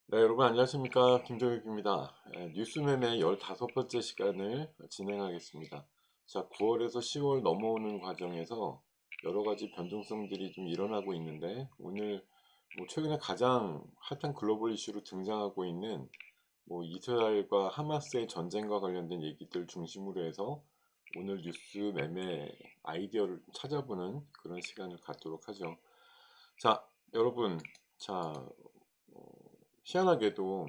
네, 여러분 안녕하십니까. 김종익입니다. 뉴스 매매 15번째 시간을 진행하겠습니다. 자, 9월에서 10월 넘어오는 과정에서 여러 가지 변동성들이 좀 일어나고 있는데, 오늘 최근에 가장 핫한 글로벌 이슈로 등장하고 있는 이스라엘과 하마스의 전쟁과 관련된 얘기들 중심으로 해서 오늘 뉴스 매매 아이디어를 좀 찾아보는 그런 시간을 갖도록 하죠. 자, 여러분, 자, 어, 희한하게도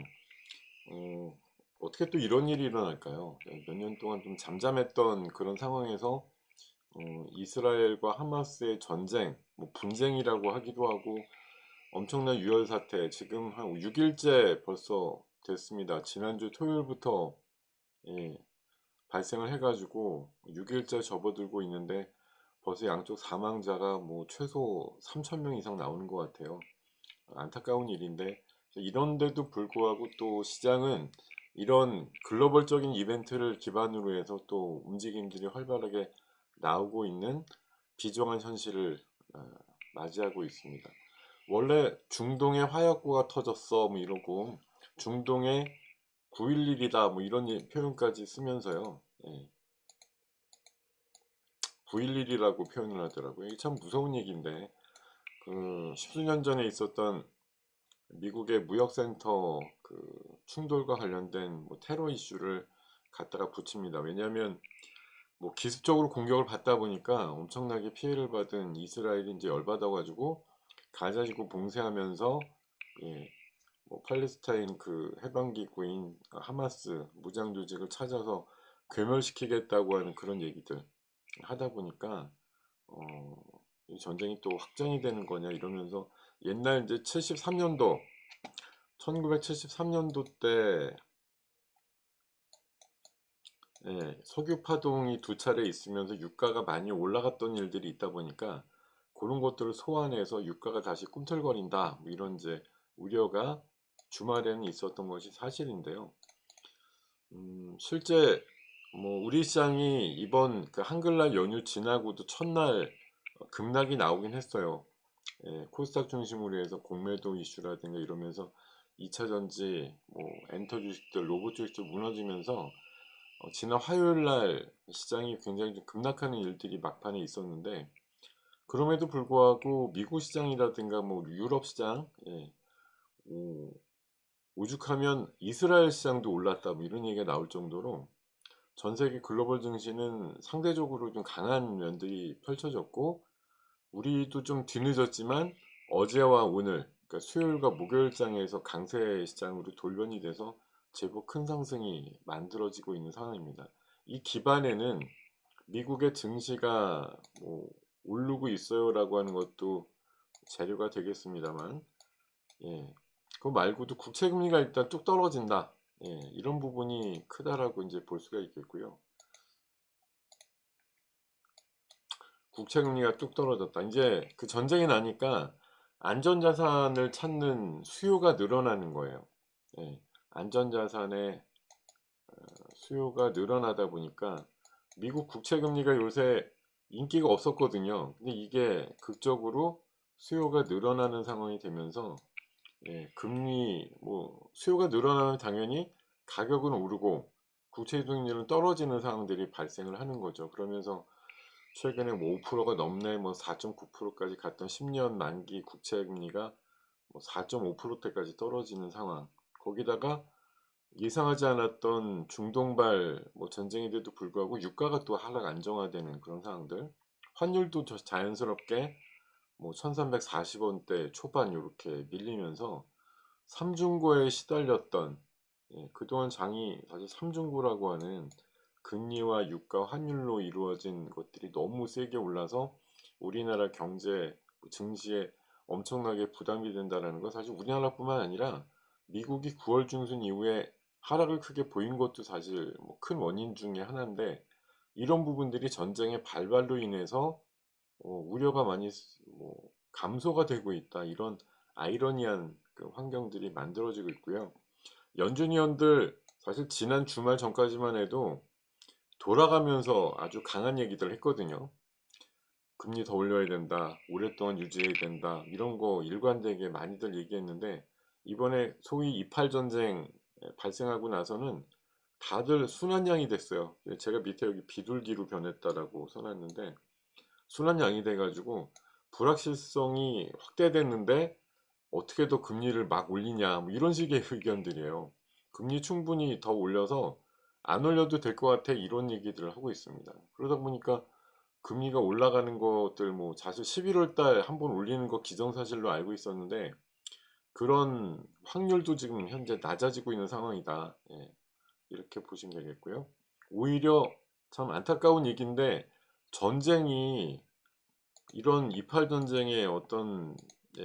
어떻게 또 이런 일이 일어날까요? 몇 년 동안 좀 잠잠했던 그런 상황에서 이스라엘과 하마스의 전쟁, 분쟁이라고 하기도 하고 엄청난 유혈 사태, 지금 한 6일째 벌써 됐습니다. 지난주 토요일부터 예, 발생을 해가지고 6일째 접어들고 있는데 벌써 양쪽 사망자가 최소 3천 명 이상 나오는 것 같아요. 안타까운 일인데 이런데도 불구하고 또 시장은 이런 글로벌적인 이벤트를 기반으로 해서 또 움직임들이 활발하게 나오고 있는 비정한 현실을 어, 맞이하고 있습니다. 원래 중동에 화약고가 터졌어 이러고 중동에 9.11이다 이런 표현까지 쓰면서요. 9.11이라고 표현을 하더라고요. 이게 참 무서운 얘기인데 그 십수년 전에 있었던 미국의 무역센터 충돌과 관련된 테러 이슈를 갖다가 붙입니다. 왜냐하면 기습적으로 공격을 받다 보니까 엄청나게 피해를 받은 이스라엘이 이제 열받아가지고 가자지구 봉쇄하면서 예, 팔레스타인 해방기구인 하마스 무장 조직을 찾아서 괴멸시키겠다고 하는 그런 얘기들 하다 보니까 어, 이 전쟁이 또 확장이 되는 거냐 이러면서 옛날 이제 73년도 1973년도 때 석유 파동이 두 차례 있으면서 유가가 많이 올라갔던 일들이 있다 보니까 그런 것들을 소환해서 유가가 다시 꿈틀거린다 이런 이제 우려가 주말에는 있었던 것이 사실인데요. 실제 우리 시장이 이번 한글날 연휴 지나고도 첫날 급락이 나오긴 했어요. 코스닥 중심으로 해서 공매도 이슈라든가 이러면서 2차 전지, 엔터 주식들, 로봇 주식들 무너지면서 지난 화요일 날 시장이 굉장히 좀 급락하는 일들이 막판에 있었는데 그럼에도 불구하고 미국 시장이라든가 유럽 시장, 오, 오죽하면 이스라엘 시장도 올랐다 이런 얘기가 나올 정도로 전 세계 글로벌 증시는 상대적으로 좀 강한 면들이 펼쳐졌고 우리도 좀 뒤늦었지만 어제와 오늘 그러니까 수요일과 목요일장에서 강세 시장으로 돌변이 돼서 제법 큰 상승이 만들어지고 있는 상황입니다. 이 기반에는 미국의 증시가 오르고 있어요라고 하는 것도 재료가 되겠습니다만, 그거 말고도 국채 금리가 일단 뚝 떨어진다. 이런 부분이 크다라고 이제 볼 수가 있겠고요. 국채 금리가 뚝 떨어졌다. 이제 그 전쟁이 나니까 안전자산을 찾는 수요가 늘어나는 거예요. 안전자산의 수요가 늘어나다 보니까 미국 국채 금리가 요새 인기가 없었거든요. 근데 이게 극적으로 수요가 늘어나는 상황이 되면서 금리 수요가 늘어나면 당연히 가격은 오르고 국채 수익률은 떨어지는 상황들이 발생을 하는 거죠. 그러면서 최근에 5%가 넘네 4.9%까지 갔던 10년 만기 국채 금리가 4.5%대까지 떨어지는 상황. 거기다가 예상하지 않았던 중동발 전쟁인데도 불구하고 유가가 또 하락 안정화되는 그런 상황들. 환율도 자연스럽게 1340원대 초반 이렇게 밀리면서 삼중고에 시달렸던 그동안 장이 사실 삼중고라고 하는 금리와 유가 환율로 이루어진 것들이 너무 세게 올라서 우리나라 경제 증시에 엄청나게 부담이 된다는 거 사실 우리나라뿐만 아니라 미국이 9월 중순 이후에 하락을 크게 보인 것도 사실 큰 원인 중에 하나인데 이런 부분들이 전쟁의 발발로 인해서 우려가 많이 감소가 되고 있다 이런 아이러니한 환경들이 만들어지고 있고요. 연준 위원들 사실 지난 주말 전까지만 해도 돌아가면서 아주 강한 얘기들 했거든요. 금리 더 올려야 된다. 오랫동안 유지해야 된다. 이런 거 일관되게 많이들 얘기했는데 이번에 소위 이팔 전쟁 발생하고 나서는 다들 순환양이 됐어요. 제가 밑에 여기 비둘기로 변했다라고 써놨는데 순환양이 돼가지고 불확실성이 확대됐는데 어떻게 더 금리를 막 올리냐 뭐 이런 식의 의견들이에요. 금리 충분히 더 올려서 안 올려도 될 것 같아 이런 얘기들을 하고 있습니다. 그러다 보니까 금리가 올라가는 것들 뭐 사실 11월 달 한번 올리는 거 기정사실로 알고 있었는데 그런 확률도 지금 현재 낮아지고 있는 상황이다. 예, 이렇게 보시면 되겠고요. 오히려 참 안타까운 얘기인데 전쟁이 이런 이팔 전쟁의 어떤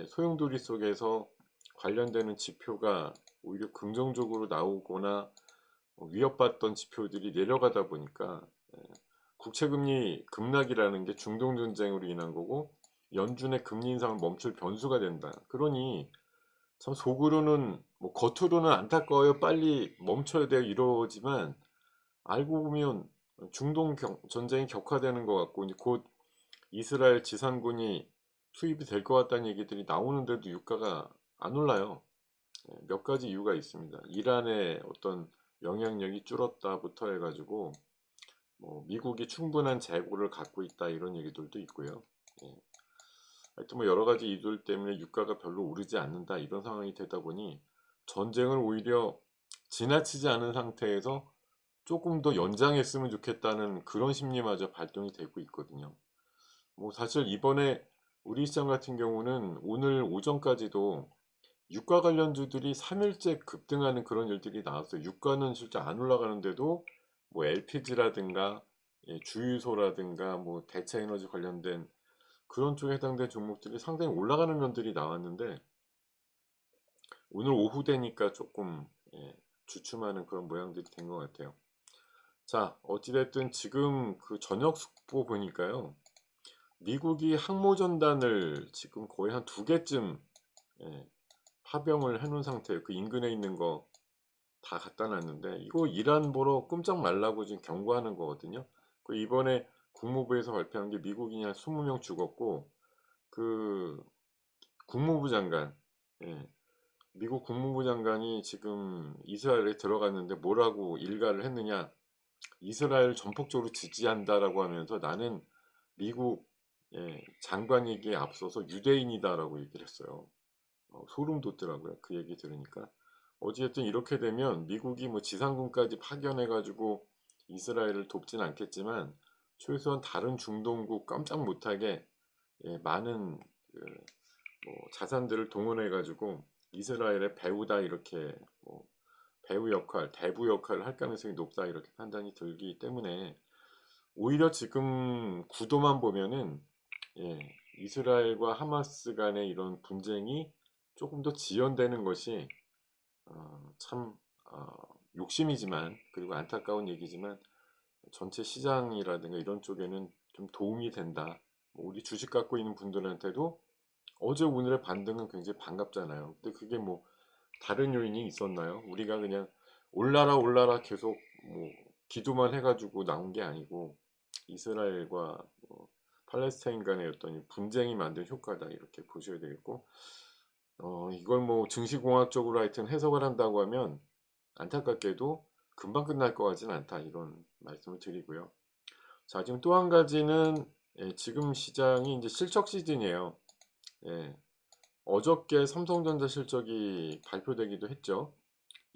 소용돌이 속에서 관련되는 지표가 오히려 긍정적으로 나오거나 위협받던 지표들이 내려가다 보니까 국채금리 급락이라는 게 중동 전쟁으로 인한 거고 연준의 금리 인상을 멈출 변수가 된다. 그러니 참 속으로는 뭐 겉으로는 안타까워요. 빨리 멈춰야 돼요. 이러지만 알고 보면 중동 전쟁이 격화되는 것 같고 이제 곧 이스라엘 지상군이 투입이 될 것 같다는 얘기들이 나오는데도 유가가 안 올라요. 몇 가지 이유가 있습니다. 이란의 어떤 영향력이 줄었다부터 해가지고 뭐 미국이 충분한 재고를 갖고 있다 이런 얘기들도 있고요. 예. 하여튼 뭐 여러 가지 이유들 때문에 유가가 별로 오르지 않는다 이런 상황이 되다 보니 전쟁을 오히려 지나치지 않은 상태에서 조금 더 연장했으면 좋겠다는 그런 심리마저 발동이 되고 있거든요. 뭐 사실 이번에 우리 시장 같은 경우는 오늘 오전까지도 유가 관련주들이 3일째 급등하는 그런 일들이 나왔어요. 유가는 실제 안 올라가는데도 뭐 LPG라든가 주유소라든가 뭐 대체에너지 관련된 그런 쪽에 해당된 종목들이 상당히 올라가는 면들이 나왔는데 오늘 오후 되니까 조금 주춤하는 그런 모양들이 된 것 같아요. 자, 어찌됐든 지금 그 저녁 속보 보니까요. 미국이 항모전단을 지금 거의 한 두 개쯤 파병을 해놓은 상태예요. 그 인근에 있는 거 다 갖다 놨는데 이거 이란 보러 꼼짝 말라고 지금 경고하는 거거든요. 그 이번에 국무부에서 발표한 게 미국인이 한 20명 죽었고 그 국무부 장관 미국 국무부 장관이 지금 이스라엘에 들어갔는데 뭐라고 일가를 했느냐 이스라엘 전폭적으로 지지한다라고 하면서 나는 미국 장관이기에 앞서서 유대인이다라고 얘기를 했어요. 소름 돋더라고요. 그 얘기 들으니까. 어찌됐든 이렇게 되면 미국이 뭐 지상군까지 파견해가지고 이스라엘을 돕진 않겠지만 최소한 다른 중동국 깜짝 못하게 많은 뭐 자산들을 동원해가지고 이스라엘의 배후다 이렇게 뭐 배후 역할, 대부 역할을 할 가능성이 높다 이렇게 판단이 들기 때문에 오히려 지금 구도만 보면은 이스라엘과 하마스 간의 이런 분쟁이 조금 더 지연되는 것이 참 욕심이지만 그리고 안타까운 얘기지만 전체 시장이라든가 이런 쪽에는 좀 도움이 된다. 뭐 우리 주식 갖고 있는 분들한테도 어제 오늘의 반등은 굉장히 반갑잖아요. 근데 그게 뭐 다른 요인이 있었나요? 우리가 그냥 올라라 올라라 계속 뭐 기도만 해가지고 나온 게 아니고 이스라엘과 팔레스타인 간의 어떤 분쟁이 만든 효과다 이렇게 보셔야 되겠고 이걸 뭐 증시공학적으로 하여튼 해석을 한다고 하면 안타깝게도 금방 끝날 것 같지는 않다 이런 말씀을 드리고요. 자 지금 또 한 가지는 지금 시장이 이제 실적 시즌이에요. 예, 어저께 삼성전자 실적이 발표되기도 했죠.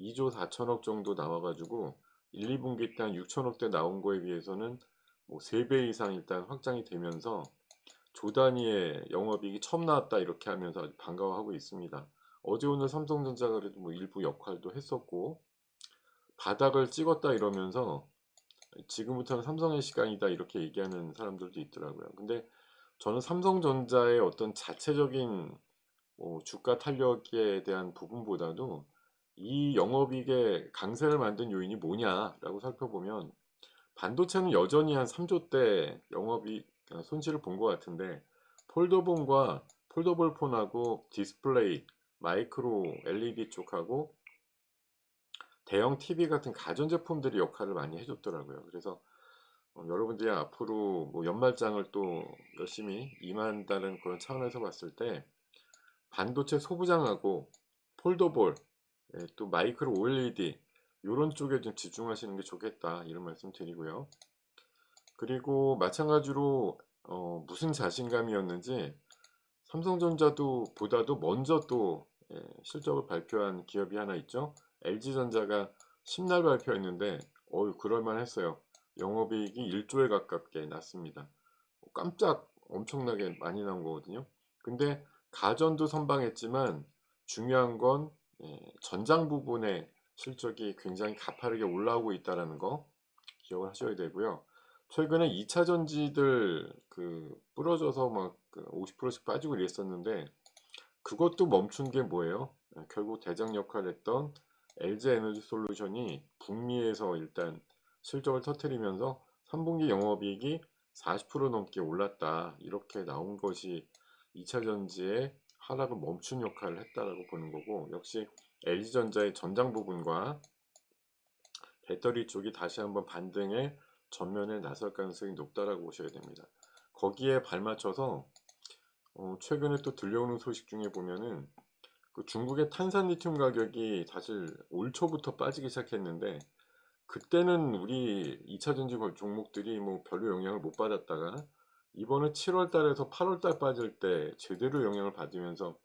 2조 4천억 정도 나와가지고 1, 2분기 때 한 6천억대 나온 거에 비해서는 뭐 3배 이상 일단 확장이 되면서 조 단위의 영업이익이 처음 나왔다 이렇게 하면서 아주 반가워하고 있습니다. 어제 오늘 삼성전자가 그래도 뭐 일부 역할도 했었고 바닥을 찍었다 이러면서 지금부터는 삼성의 시간이다 이렇게 얘기하는 사람들도 있더라고요. 근데 저는 삼성전자의 어떤 자체적인 주가 탄력에 대한 부분보다도 이 영업이익의 강세를 만든 요인이 뭐냐라고 살펴보면 반도체는 여전히 한 3조대 영업이익 손실을 본 것 같은데 폴더블 폰하고 디스플레이, 마이크로 LED 쪽하고 대형 TV 같은 가전제품들이 역할을 많이 해줬더라고요. 그래서 여러분들이 앞으로 뭐 연말장을 또 열심히 임한다는 그런 차원에서 봤을 때 반도체 소부장하고 폴더볼, 또 마이크로 OLED 이런 쪽에 좀 집중하시는 게 좋겠다 이런 말씀 드리고요. 그리고 마찬가지로 무슨 자신감이었는지 삼성전자도 보다도 먼저 또 실적을 발표한 기업이 하나 있죠. LG전자가 10날 발표했는데 그럴만 했어요. 영업이익이 1조에 가깝게 났습니다. 깜짝 엄청나게 많이 나온 거거든요. 근데 가전도 선방했지만 중요한 건 전장 부분의 실적이 굉장히 가파르게 올라오고 있다는 거 기억을 하셔야 되고요. 최근에 2차 전지들 부러져서 막 50%씩 빠지고 이랬었는데 그것도 멈춘 게 뭐예요? 결국 대장 역할을 했던 LG 에너지 솔루션이 북미에서 일단 실적을 터뜨리면서 3분기 영업이익이 40% 넘게 올랐다. 이렇게 나온 것이 2차 전지의 하락을 멈춘 역할을 했다라고 보는 거고, 역시 LG전자의 전장 부분과 배터리 쪽이 다시 한번 반등의 전면에 나설 가능성이 높다라고 보셔야 됩니다. 거기에 발맞춰서 최근에 또 들려오는 소식 중에 보면은 중국의 탄산 리튬 가격이 사실 올 초부터 빠지기 시작했는데 그때는 우리 2차 전지 종목들이 뭐 별로 영향을 못 받았다가 이번에 7월 달에서 8월 달 빠질 때 제대로 영향을 받으면서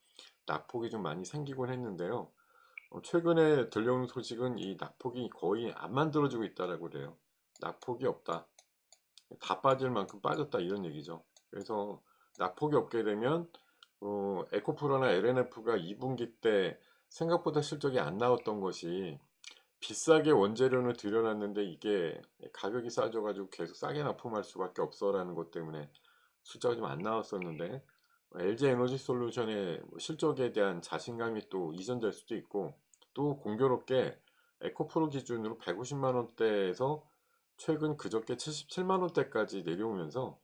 낙폭이 좀 많이 생기곤 했는데요. 최근에 들려오는 소식은 이 낙폭이 거의 안 만들어지고 있다라고 그래요. 낙폭이 없다. 다 빠질 만큼 빠졌다 이런 얘기죠. 그래서 낙폭이 없게 되면 에코프로나 LNF가 2분기 때 생각보다 실적이 안 나왔던 것이 비싸게 원재료를 들여놨는데 이게 가격이 싸져가지고 계속 싸게 납품할 수밖에 없어라는 것 때문에 숫자가 좀 안 나왔었는데 LG 에너지 솔루션의 실적에 대한 자신감이 또 이전될 수도 있고 또 공교롭게 에코프로 기준으로 150만 원대에서 최근 그저께 77만 원대까지 내려오면서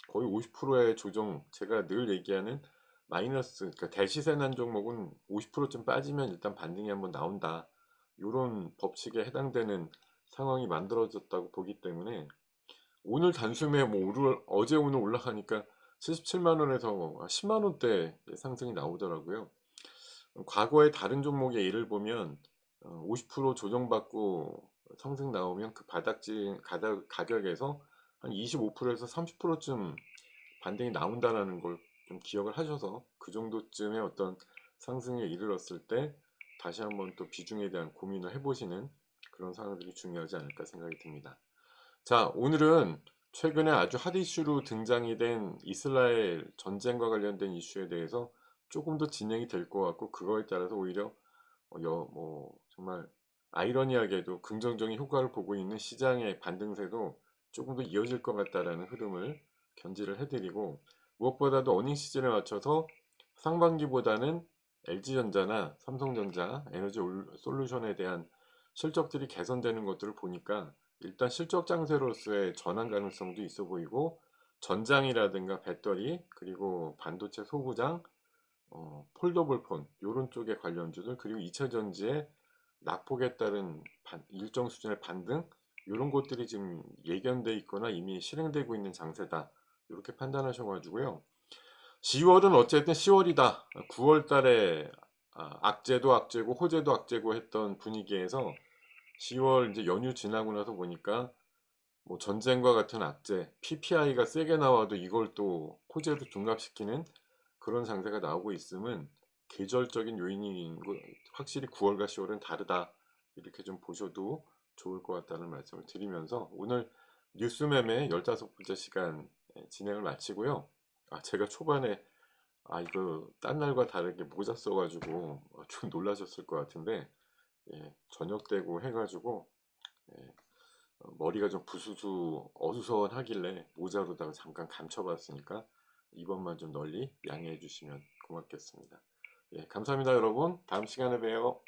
거의 50%의 조정, 제가 늘 얘기하는 마이너스, 그러니까 대시세난 종목은 50%쯤 빠지면 일단 반등이 한번 나온다. 이런 법칙에 해당되는 상황이 만들어졌다고 보기 때문에 오늘 단숨에 어제 오늘 올라가니까 77만 원에서 10만 원대 상승이 나오더라고요. 과거의 다른 종목의 예를 보면 50% 조정받고 상승 나오면 그 바닥진 가격에서 한 25%에서 30%쯤 반등이 나온다는 걸 좀 기억을 하셔서 그 정도쯤의 어떤 상승에 이르렀을 때 다시 한번 또 비중에 대한 고민을 해보시는 그런 상황들이 중요하지 않을까 생각이 듭니다. 자, 오늘은 최근에 아주 핫 이슈로 등장이 된 이스라엘 전쟁과 관련된 이슈에 대해서 조금 더 진행이 될 것 같고 그거에 따라서 오히려 정말 아이러니하게도 긍정적인 효과를 보고 있는 시장의 반등세도 조금 더 이어질 것 같다라는 흐름을 견지를 해드리고 무엇보다도 어닝 시즌에 맞춰서 상반기보다는 LG전자나 삼성전자 에너지 솔루션에 대한 실적들이 개선되는 것들을 보니까 일단 실적 장세로서의 전환 가능성도 있어 보이고 전장이라든가 배터리 그리고 반도체 소부장 폴더블 폰 이런 쪽의 관련주들 그리고 2차 전지의 낙폭에 따른 일정 수준의 반등 이런 것들이 지금 예견돼 있거나 이미 실행되고 있는 장세다 이렇게 판단하셔가지고요. 10월은 어쨌든 10월이다. 9월 달에 악재도 악재고 호재도 악재고 했던 분위기에서 10월 이제 연휴 지나고 나서 보니까 뭐 전쟁과 같은 악재, PPI가 세게 나와도 이걸 또 호재로 둔갑시키는 그런 장세가 나오고 있음은 계절적인 요인인 거 확실히 9월과 10월은 다르다. 이렇게 좀 보셔도 좋을 것 같다는 말씀을 드리면서 오늘 뉴스매매 15번째 시간 진행을 마치고요. 제가 초반에 이거 딴 날과 다르게 모자 써가지고 좀 놀라셨을 것 같은데 저녁 되고 해가지고 예, 머리가 좀 부수수 어수선하길래 모자로다가 잠깐 감춰봤으니까 이번만 좀 널리 양해해 주시면 고맙겠습니다. 감사합니다 여러분. 다음 시간에 봬요.